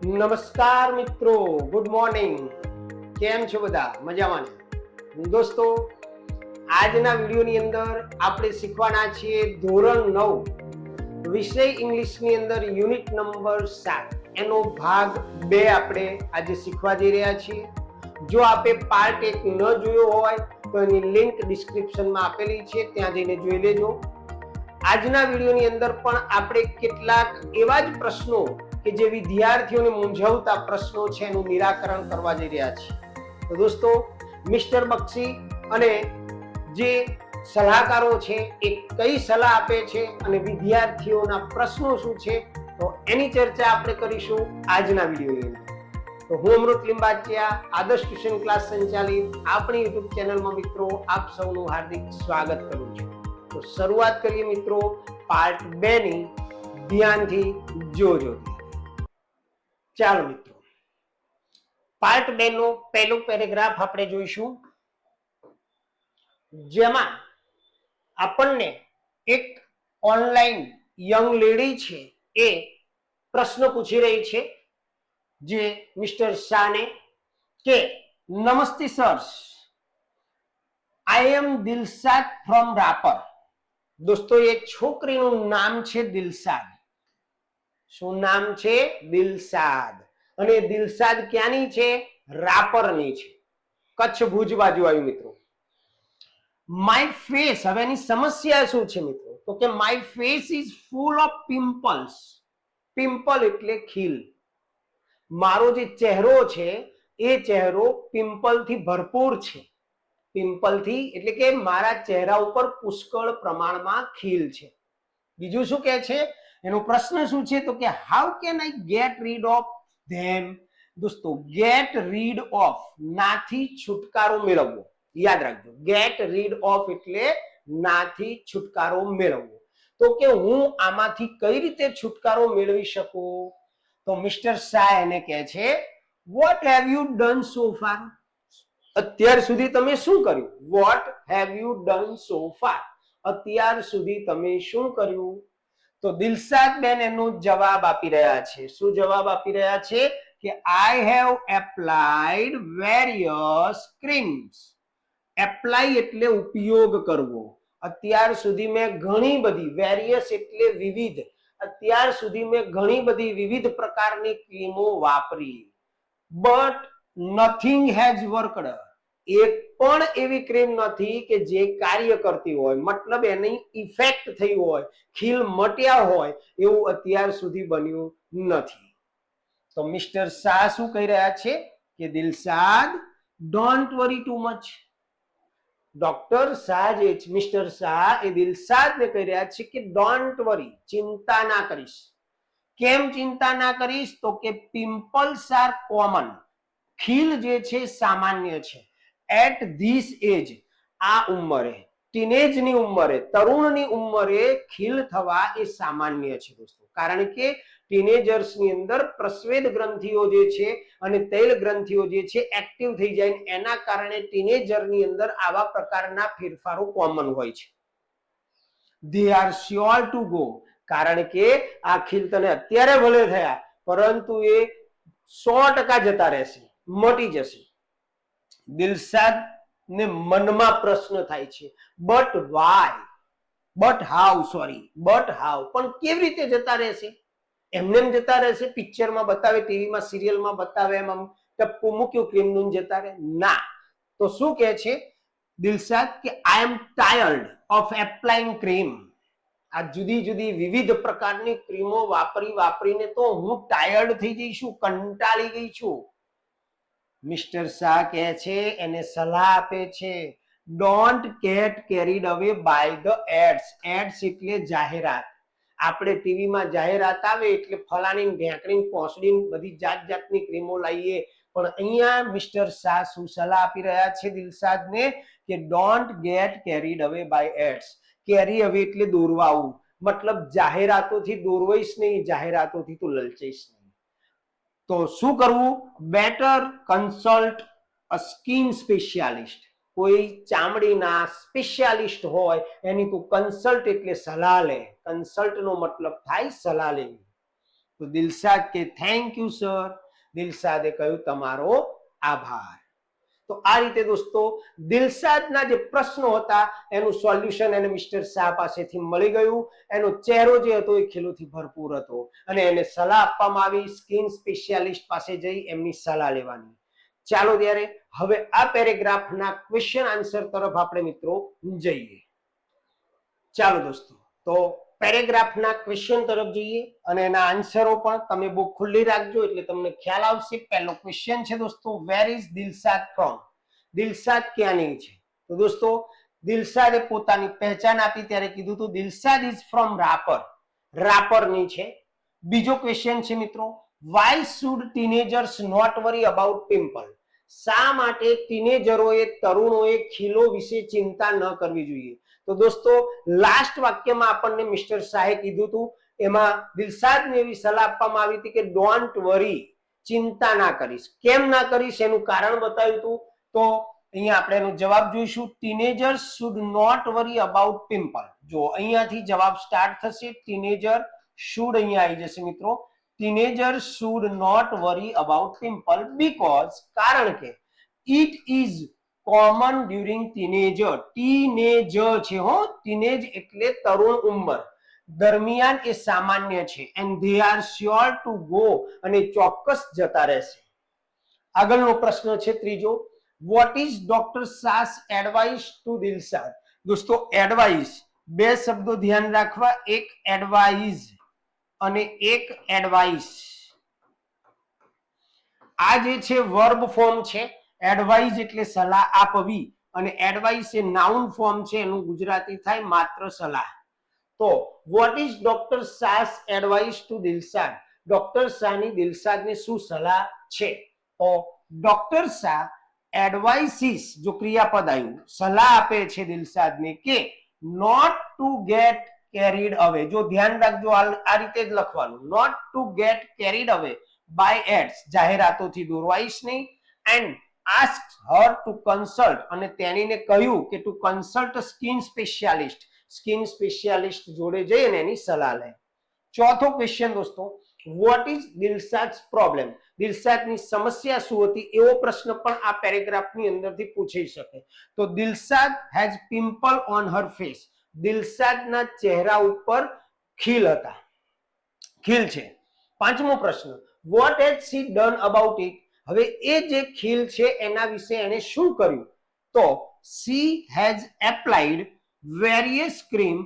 નમસ્કાર મિત્રો, good morning. કેમ છો બધા? મજામાં ને? દોસ્તો, આજના વિડીયોની અંદર આપણે શીખવાના છીએ ધોરણ 9 વિષય ઇંગ્લિશની અંદર યુનિટ નંબર 7 એનો ભાગ 2 આપણે આજે શીખવા જઈ રહ્યા છીએ. જો આપે પાર્ટ 1 ન જોયો હોય તો એની લિંક ડિસ્ક્રિપ્શનમાં આપેલી છે, ત્યાં જઈને જોઈ લેજો. આજના વિડીયોની અંદર પણ આપણે કેટલાક એવા જ પ્રશ્નો કે જે વિદ્યાર્થીઓને મૂંઝવતા પ્રશ્નો છે એનું નિરાકરણ કરવા જઈ રહ્યા છીએ. તો દોસ્તો, મિસ્ટર બક્ષી અને જે સલાહકારો છે એ કઈ સલાહ આપે છે અને વિદ્યાર્થીઓના પ્રશ્નો શું છે, તો એની ચર્ચા આપણે કરીશું આજના વિડીયોની અંદર. તો હું અમૃત લિંબાચિયા, આદર્શ ટ્યુશન ક્લાસ સંચાલિત આપણી યુટ્યુબ ચેનલમાં મિત્રો આપ સૌનું હાર્દિક સ્વાગત કરું છું. તો શરૂઆત કરીએ મિત્રો પાર્ટ 2 ની. ધ્યાનથી જોજો. ચાલો મિત્રો, પાર્ટ 2 નો પહેલો પેરેગ્રાફ આપણે જોઈશું, જેમાં આપણને એક ઓનલાઈન યંગ લેડી છે એ પ્રશ્ન પૂછી રહી છે જે મિસ્ટર શાહને કે નમસ્તે sir, I am Dilshad from Rapar. દોસ્તો, એ છોકરીનું નામ છે દિલશાદ. શું નામ છે? દિલશાદ. અને દિલશાદ ક્યાંની છે? રાપરની છે, કચ્છ ભુજ બાજુ આવ્યું મિત્રો. માય ફેસ, હવે એની સમસ્યા શું છે મિત્રો? તો કે my face is full of pimples. Pimple એટલે ખીલ. મારો જે ચહેરો છે એ ચહેરો પિમ્પલથી ભરપૂર છે. પિમ્પલથી એટલે કે મારા ચહેરા ઉપર પુષ્કળ પ્રમાણમાં ખીલ છે. બીજું શું કહે છે? એનો પ્રશ્ન શું છે? તો કે how can I get read of them. દોસ્તો, ગેટ રીડ ઓફ, નાથી છુટકારો મેળવવો. યાદ રાખજો, ગેટ રીડ ઓફ એટલે નાથી છુટકારો મેળવવો. તો કે હું આમાંથી કઈ રીતે છુટકારો મેળવી શકું? તો મિસ્ટર શાહ એને કહે છે, what have you done so far. અત્યાર સુધી તમે શું કર્યું? What have you done so far, અત્યાર સુધી તમે શું કર્યું? તો દિલશાદ બેન એનો જવાબ આપી રહ્યા છે. શું જવાબ આપી રહ્યા છે? કે I have applied various creams. Apply એટલે ઉપયોગ કરવો. અત્યાર સુધી મેં ઘણી બધી, વેરિયસ એટલે વિવિધ, અત્યાર સુધી મેં ઘણી બધી વિવિધ પ્રકારની ક્રીમો વાપરી. But nothing has worked. એક પણ એવી ક્રીમ નથી કે જે કાર્ય કરતી હોય, મતલબ એની ઇફેક્ટ થઈ હોય, ખીલ મટ્યા હોય એવું અત્યાર સુધી બન્યું નથી. તો મિસ્ટર શાહ શું કહી રહ્યા છે? કે Dilshad, don't worry too much. Doctor Shah જે છે, મિસ્ટર શાહ એ દિલશાદને કહી રહ્યા છે કે ડોન્ટ વરી, ચિંતા ના કરીશ. કેમ ચિંતા ના કરીશ? તો કે પિમ્પલ્સ આર કોમન. ખીલ જે છે સામાન્ય છે. એટ ધીસ એજ, આ ઉંમરે, ટીનેજની ઉંમરે, તરુણની ઉંમરે ખીલ થવા એ સામાન્ય છે દોસ્તો. કારણ કે ટીનેજર્સની અંદર પ્રસ્વેદ ગ્રંથિઓ જે છે અને તૈલ ગ્રંથિઓ જે છે એક્ટિવ થઈ જાય, એના કારણે ટીનેજરની અંદર આવા પ્રકારના ફેરફારો કોમન હોય છે. They are sure to go, કારણ કે આ ખીલ તને અત્યારે ભલે થયા, પરંતુ એ 100% જતા રહેશે, મટી જશે. દિલશાદ ને મનમાં પ્રશ્ન થાય છે, but Y, but how, sorry, but how, પણ કેવી રીતે જતા રહેશે? એમને જતા રહેશે? પિક્ચરમાં બતાવે, ટીવીમાં સિરિયલમાં બતાવે એમ આમ ટપકું મૂક્યું ક્રીમનું જતા રહે? ના. તો શું કહે છે દિલશાદ કે આઈ એમ ટાયર્ડ ઓફ એપ્લાઇંગ ક્રીમ. આ જુદી જુદી વિવિધ પ્રકારની ક્રીમો વાપરીને તો હું ટાયર્ડ થઈ ગઈ છું, કંટાળી ગઈ છું. મિસ્ટર શાહ કહે છે, એને સલાહ આપે છે, don't get carried away by the ads. Ads એટલે જાહેરાત. આપણે ટીવીમાં જાહેરાત આવે એટલે ફલાણી ઢેંકણી પોસડી બધી જાત જાતની ક્રીમો લાવીએ, પણ અહીંયા મિસ્ટર શાહ શું સલાહ આપી રહ્યા છે દિલશાદને? કે don't get carried away by ads. કેરી અવે એટલે દોરવાવું, મતલબ જાહેરાતોથી દોરવાઈશ નહીં, જાહેરાતોથી તો લલચાઈશ નહીં. તો શું કરવું? Better consult a skin specialist. કોઈ ચામડીના સ્પેશિયાલિસ્ટ હોય એની તો કન્સલ્ટ એટલે સલાહ લે. કન્સલ્ટ નો મતલબ થાય સલાહ લેવી. તો દિલશાદ કે થેન્ક યુ સર. દિલશાદે કહ્યું તમારો આભાર. તો આ રીતે દોસ્તો દિલશાદના જે પ્રશ્નો હતા એનું સોલ્યુશન એને મિસ્ટર શાહ પાસેથી મળી ગયું. એનો ચહેરો જે હતો એ ખીલોથી ભરપૂર હતો અને એને સલાહ આપવામાં આવી સ્કિન સ્પેશિયાલિસ્ટ પાસે જઈ એમની સલાહ લેવાની. ચાલો ત્યારે હવે આ પેરેગ્રાફના ક્વેશ્ચન આન્સર તરફ આપણે મિત્રો જઈએ. ચાલો દોસ્તો તો પેરેગ્રાફના ક્વેશ્ચન તરફ જઈએ અને એના આન્સરો પણ તમે બુક ખુલ્લી રાખજો એટલે તમને ખ્યાલ આવશે. પહેલો ક્વેશ્ચન છે દોસ્તો, where is Dilshad from? Dilshad ક્યાંની છે? તો દોસ્તો દિલશાદે પોતાની પહેચાન આપી ત્યારે કીધું હતું દિલશાદ ઇઝ ફ્રોમ રાપર. રાપરની છે. બીજો ક્વેશ્ચન છે મિત્રો, why should teenagers not worry about pimple? શા માટે ટીનેજરોએ તરુણોએ ખીલો વિશે ચિંતા ન કરવી જોઈએ? તો દોસ્તો લાસ્ટ વાક્યમાં આપણને મિસ્ટર શાહે કીધું હતું એમાં દિલશાદને એવી સલાહ આપવામાં આવી હતી કે ડોન્ટ વરી, ચિંતા ના કરીશ. કેમ ના કરીશ એનું કારણ બતાવ્યું હતું. તો અહીંયા આપણે એનો જવાબ જોઈશું, teenagers should not worry about pimple. જો અહીંયાથી જવાબ સ્ટાર્ટ થશે, ટીનેજર શુડ અહીંયા આવી જશે મિત્રો. Teenagers should not worry about pimple because, કારણ કે it is common during teenager. Teenage છે હો, ટીનેજ એટલે તરુણ ઉંમર દરમિયાન એ સામાન્ય છે. And they are sure to go, અને ચોક્કસ જતા રહેશે. આગળનો પ્રશ્ન છે ત્રીજો, what is doctor Shah's advice to Dilshad? દોસ્તો એડવાઇસ બે શબ્દો ધ્યાન રાખવા, એક એડવાઇઝ અને એક એડવાઇસ. આ જે છે વર્બ ફોર્મ છે. એડવાઇઝ એટલે સલાહ આપવી અને એડવાઇસ એ નાઉન ફોર્મ છે, એનું ગુજરાતી થાય માત્ર સલાહ. તો what is doctor Shah's advice to Dilshad? Doctor શાહની દિલશાદને શું સલાહ છે? તો ડોક્ટર શાહ એડવાઇસીસ, જો ક્રિયાપદ આવ્યું, સલાહ આપે છે દિલશાદને કે નોટ ટુ ગેટ કેરીડ અવે. જો ધ્યાન રાખજો આ રીતે જ લખવાનું, not to get carried away by ads, જાહેરાતોથી દોરવાઈશ નહીં. And ask her to consult, અને તેણીને કહ્યું કે to consult skin specialist, skin specialist જોડે જઈને એની સલાહ લે. ચોથો ક્વેશ્ચન દોસ્તો, વોટ ઇઝ દિલશાદ્સ પ્રોબ્લેમ? દિલશાદની સમસ્યા શું હતી એવો પ્રશ્ન પણ આ પેરેગ્રાફની અંદરથી પૂછી શકે. તો Dilshad has pimple on her face. દિલશાદના ચહેરા ઉપર ખીલ હતા, ખીલ છે. પાંચમો પ્રશ્ન, what has she done about it? હવે એ જે ખીલ છે એના વિશે એને શું કર્યું? તો she has applied various cream.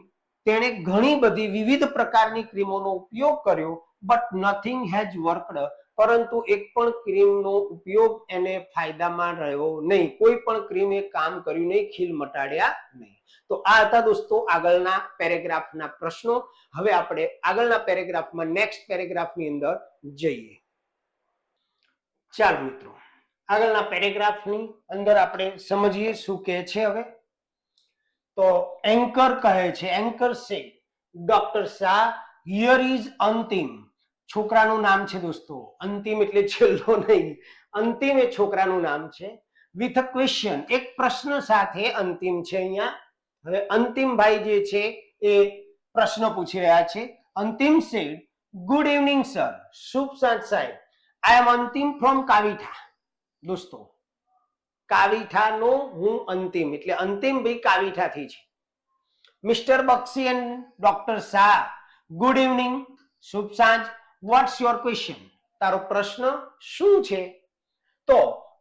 તેણે ઘણી બધી વિવિધ પ્રકારની ક્રીમોનો ઉપયોગ કર્યો. But nothing has worked. પરંતુ એક પણ ક્રીમનો ઉપયોગ એને ફાયદામાં રહ્યો નહીં. કોઈ પણ ક્રીમે કામ કર્યું નહીં, ખીલ મટાડ્યા નહીં. તો આ હતા દોસ્તો આગળના પેરેગ્રાફના પ્રશ્નો. હવે આપણે આગળના પેરેગ્રાફમાં નેક્સ્ટ પેરેગ્રાફની અંદર જઈએ. ચાલો મિત્રો આગળના પેરેગ્રાફની અંદર આપણે સમજીએ શું કહે છે. હવે તો એન્કર કહે છે, એન્કર સે ડોક્ટર શાહ હિયર ઇઝ અંતિમ. છોકરાનું નામ છે દોસ્તો, અંતિમ એટલે છેલ્લો નહીં, અંતિમ એ છોકરાનું નામ છે. વિથ અ ક્વેશ્ચન, એક પ્રશ્ન સાથે અંતિમ છે અહીંયા. હવે અંતિમભાઈ જે છે એ પ્રશ્ન પૂછી રહ્યા છે. અંતિમ સેડ ગુડ ઇવનિંગ સર. શુભ સાંજ સાહેબ. આઈ એમ અંતિમ ફ્રોમ કાવીઠા. દોસ્તો કાવીઠાનો હું અંતિમ, એટલે અંતિમ ભાઈ કાવીઠાથી છે. Mister Bakshi and doctor Shah good evening, શુભ સાંજ. What's your question? તારો પ્રશ્ન શું છે? તો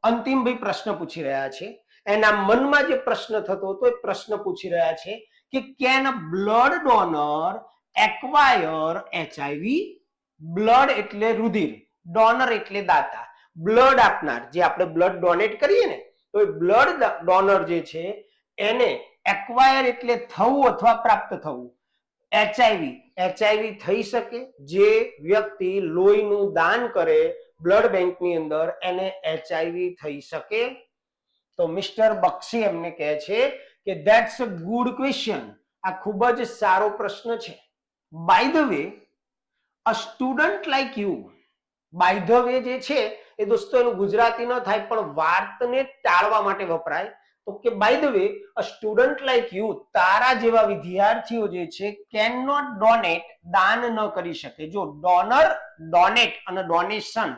અંતિમભાઈ પ્રશ્ન પૂછી રહ્યા છે. એના મનમાં જે પ્રશ્ન થતો હતો એ પ્રશ્ન પૂછી રહ્યા છે કે can blood donor acquire HIV? Blood એટલે રુધિર, ડોનર એટલે દાતા. બ્લડ આપનાર, જે આપણે બ્લડ ડોનેટ કરીએ ને, તો એ બ્લડ ડોનર જે છે એને એક્વાયર એટલે થવું અથવા પ્રાપ્ત થવું. એચઆઈવી, એચઆઈવી થઈ શકે જે વ્યક્તિ લોહીનું દાન કરે બ્લડ બેંકની અંદર, એને એચઆઈવી થઈ શકે. તો મિસ્ટર બક્ષી એમને કહે છે કે ધેટ્સ અ ગુડ ક્વેશ્ચન. આ ખૂબ જ સારો પ્રશ્ન છે. By the way a student like you. By the way જે છે એ દોસ્તો એનું ગુજરાતી ન થાય પણ વાતને ટાળવા માટે વપરાય. તો કે by the way a student like you, તારા જેવા વિદ્યાર્થીઓ જે છે કેન નોટ ડોનેટ, દાન ન કરી શકે. જો ડોનર, ડોનેટ અને ડોનેશન.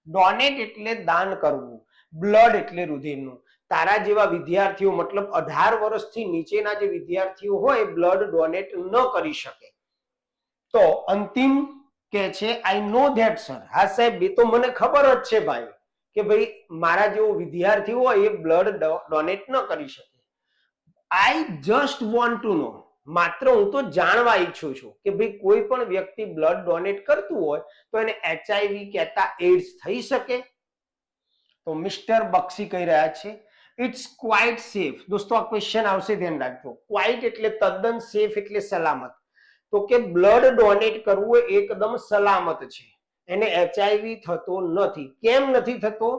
ડોનેટ એટલે દાન કરવું, બ્લડ એટલે રુધિરનું. તારા જેવા વિદ્યાર્થીઓ મતલબ 18 વર્ષથી નીચેના જે વિદ્યાર્થીઓ હોય બ્લડ ડોનેટ ન કરી શકે. તો અંતિમ કે છે આઈ નો ધેટ સર. હા સાહેબ, એ તો મને ખબર જ છે ભાઈ કે ભાઈ મારા જેવો વિદ્યાર્થી હોય એ બ્લડ ડોનેટ ન કરી શકે. આઈ જસ્ટ વોન્ટ ટુ નો, માત્ર હું તો જાણવા ઈચ્છું છું કે ભાઈ કોઈ પણ વ્યક્તિ બ્લડ ડોનેટ કરતું હોય તો એને HIV કહેતા એડ્સ થઈ શકે? તો મિસ્ટર બક્ષી કહી રહ્યા છે ઇટ્સ ક્વાઇટ સેફ. દોસ્તો આ ક્વેશ્ચન આવશે, ધ્યાન રાખજો. ક્વાઇટ એટલે તદ્દન, સેફ એટલે સલામત. તો કે બ્લડ ડોનેટ કરવું એ એકદમ સલામત છે, એને HIV થતો નથી. કેમ નથી થતો?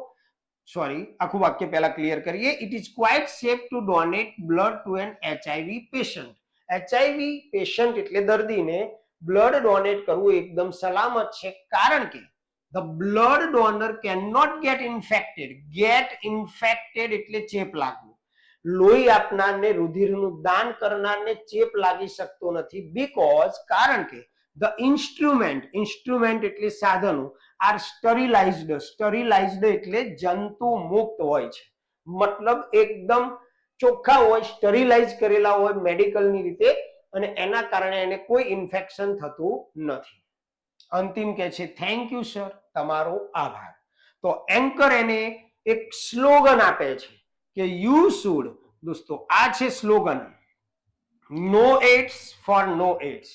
સોરી, આખું વાક્ય પહેલા ક્લિયર કરીએ. It is quite safe to donate blood to an HIV patient. HIV patient એટલે દર્દીને બ્લડ ડોનેટ કરવું એકદમ સલામત છે, કારણ કે the blood donor cannot get infected. Get infected એટલે ચેપ લાગવું. લોહી આપનારને, રુધિરનું દાન કરનારને ચેપ લાગી શકતો નથી, બીકોઝ, કારણ કે the instrument એટલે સાધનો આર સ્ટરીલાઇઝ્ડ. સ્ટરીલાઇઝ્ડ એટલે જંતુ મુક્ત હોય છે, મતલબ એકદમ ચોખ્ખા હોય, સ્ટરીલાઇઝ કરેલા હોય મેડિકલની રીતે, અને એના કારણે એને કોઈ ઇન્ફેક્શન થતું નથી. અંતિમ કે છે થેન્ક યુ સર, તમારો આભાર. તો એન્કર એને એક સ્લોગન આપે છે કે યુ શુડ. દોસ્તો આ છે slogan, know AIDS for no AIDS.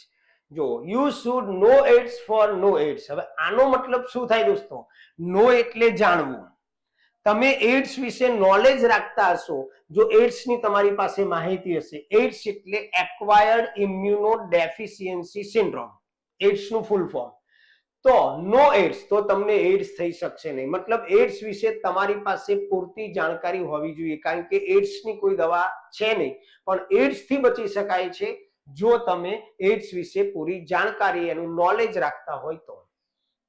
જો you should know AIDS for no AIDS. હવે આનો મતલબ શું થાય દોસ્તો? નો એટલે જાણવું. તમે એડ્સ વિશે નોલેજ રાખતા હશો, જો એડ્સની તમારી પાસે માહિતી હશે. એડ્સ એટલે એક્વાયર્ડ ઇમ્યુનો ડેફિશિયન્સી સિન્ડ્રોમ, એડ્સનું ફૂલ ફોર્મ. તો નો એડ્સ, તો તમને એડ્સ થઈ શકશે નહીં. મતલબ એડ્સ વિશે તમારી પાસે પૂરતી જાણકારી હોવી જોઈએ, કારણ કે એડ્સની કોઈ દવા છે નહીં, પણ એડ્સથી બચી શકાય છે જો તમે એડ્સ વિશે પૂરી જાણકારી, એનું નોલેજ રાખતા હોય તો.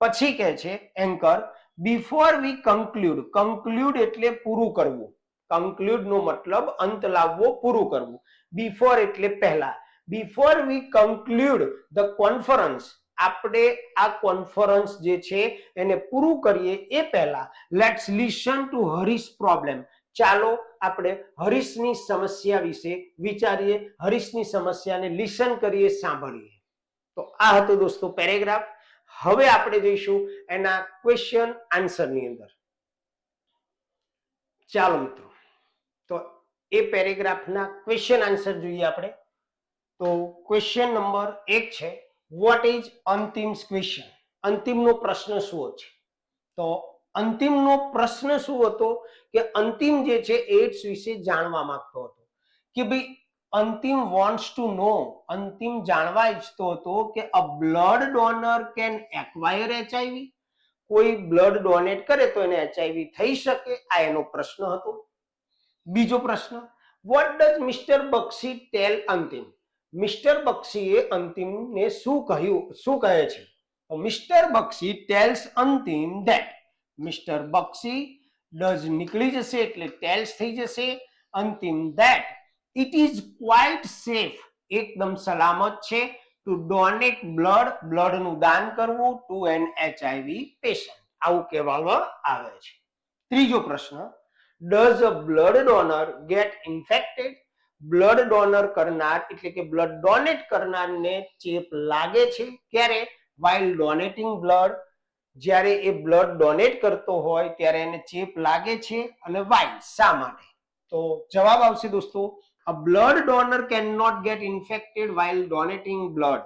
પછી કહે છે anchor before we conclude. Conclude એટલે પૂરું કરવું. કન્ક્લુડ નો મતલબ અંત લાવવો, પૂરું કરવું. બિફોર એટલે પહેલા. Before we conclude the conference, આપણે આ કોન્ફરન્સ જે છે એને પૂરું કરીએ એ પહેલા let's listen to Harish problem. ચાલો આપણે હરીશની સમસ્યા વિશે વિચારીએ, હરીશની સમસ્યાને લિસન કરીએ, સાંભળીએ. તો આ હતો દોસ્તો પેરેગ્રાફ. હવે આપણે જઈશું એના ક્વેશ્ચન આન્સરની અંદર. ચાલો મિત્રો, તો એ પેરેગ્રાફના ક્વેશ્ચન આન્સર જોઈએ આપણે. તો ક્વેશ્ચન નંબર 1 છે વોટ ઇઝ અંતિમ્સ ક્વેશ્ચન. અંતિમનો પ્રશ્ન શું છે? તો અંતિમનો પ્રશ્ન શું હતો કે અંતિમ જે છે એડ્સ વિશે જાણવા માંગતો હતો કે ભાઈ અંતિમ વોન્ટ્સ ટુ નો, અંતિમ જાણવા ઈચ્છતો હતો કે a blood donor can acquire HIV. કોઈ બ્લડ ડોનેટ કરે તો એને HIV થઈ શકે, આ એનો પ્રશ્ન હતો. બીજો પ્રશ્ન, વોટ ડઝ મિસ્ટર બક્ષી ટેલ અંતિમ. મિસ્ટર બક્ષીએ અંતિમને શું કહ્યું, શું કહે છે? મિસ્ટર બક્ષી ટેલ્સ અંતિમ ધેટ. મિસ્ટર બક્ષી ડઝ નીકળી જશે એટલે ટેલ્સ થઈ જશે, અંતિમ that it is quite safe, એકદમ સલામત છે, ટુ ડોનેટ બ્લડ, બ્લડનું દાન કરવું, ટુ એન HIV પેશન્ટ, આવું કહેવામાં આવે છે. ત્રીજો પ્રશ્ન, does a blood donor get infected. Blood donor કરનાર એટલે કે બ્લડ ડોનેટ કરનારને ચેપ લાગે છે, ક્યારે? while donating blood, જ્યારે એ બ્લડ ડોનેટ કરતો હોય ત્યારે એને ચેપ લાગે છે, અને why, શા માટે? તો જવાબ આવશે દોસ્તો, a blood donor cannot get infected while donating blood.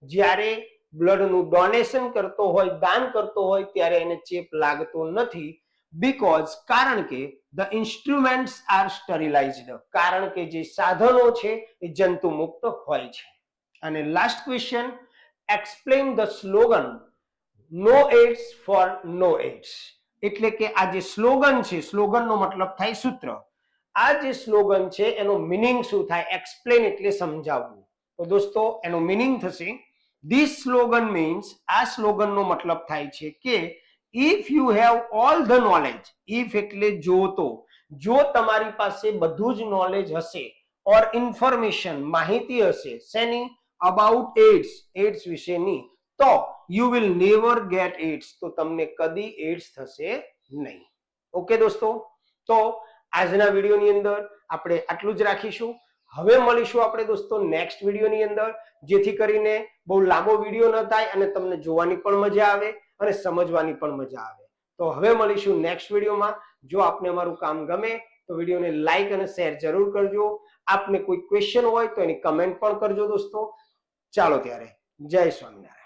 જ્યારે બ્લડનું ડોનેશન કરતો હોય, દાન કરતો હોય ત્યારે એને ચેપ લાગતો નથી, બીકોઝ, કારણ કે the instruments are sterilized, કારણ કે જે સાધનો છે એ જંતુ મુક્ત હોય છે. અને last question, explain the slogan know AIDS for no AIDS. એટલે કે આ જે સ્લોગન છે, સ્લોગનનો મતલબ થાય સૂત્ર, આ જે સ્લોગન છે એનો મીનિંગ શું થાય? એક્સપ્લેન એટલે સમજાવવું. તો દોસ્તો એનો મીનિંગ થશે ધીસ સ્લોગન મીન્સ, આ સ્લોગનનો મતલબ થાય છે કે if you have all the knowledge. If એટલે જો તો, જો તમારી પાસે બધું જ નોલેજ હશે ઓર ઇન્ફોર્મેશન માહિતી હશે શેની અબાઉટ એડ્સ વિશેની, તો you will never get AIDS, તો તમને કદી એડ્સ થશે નહીં. ઓકે દોસ્તો, તો આજના વિડીયોની અંદર આપણે આટલું જ રાખીશું. હવે મળીશું આપણે દોસ્તો નેક્સ્ટ વિડીયોની અંદર, જેથી કરીને બહુ લાંબો વિડીયો ન થાય અને તમને જોવાની પણ મજા આવે અને સમજવાની પણ મજા આવે. તો હવે મળીશું નેક્સ્ટ વિડીયોમાં. જો આપને અમારું કામ ગમે તો વિડીયોને લાઈક અને શેર જરૂર કરજો. આપને કોઈ ક્વેશ્ચન હોય તો એની કમેન્ટ પણ કરજો દોસ્તો. ચાલો ત્યારે, જય સ્વામિનારાયણ.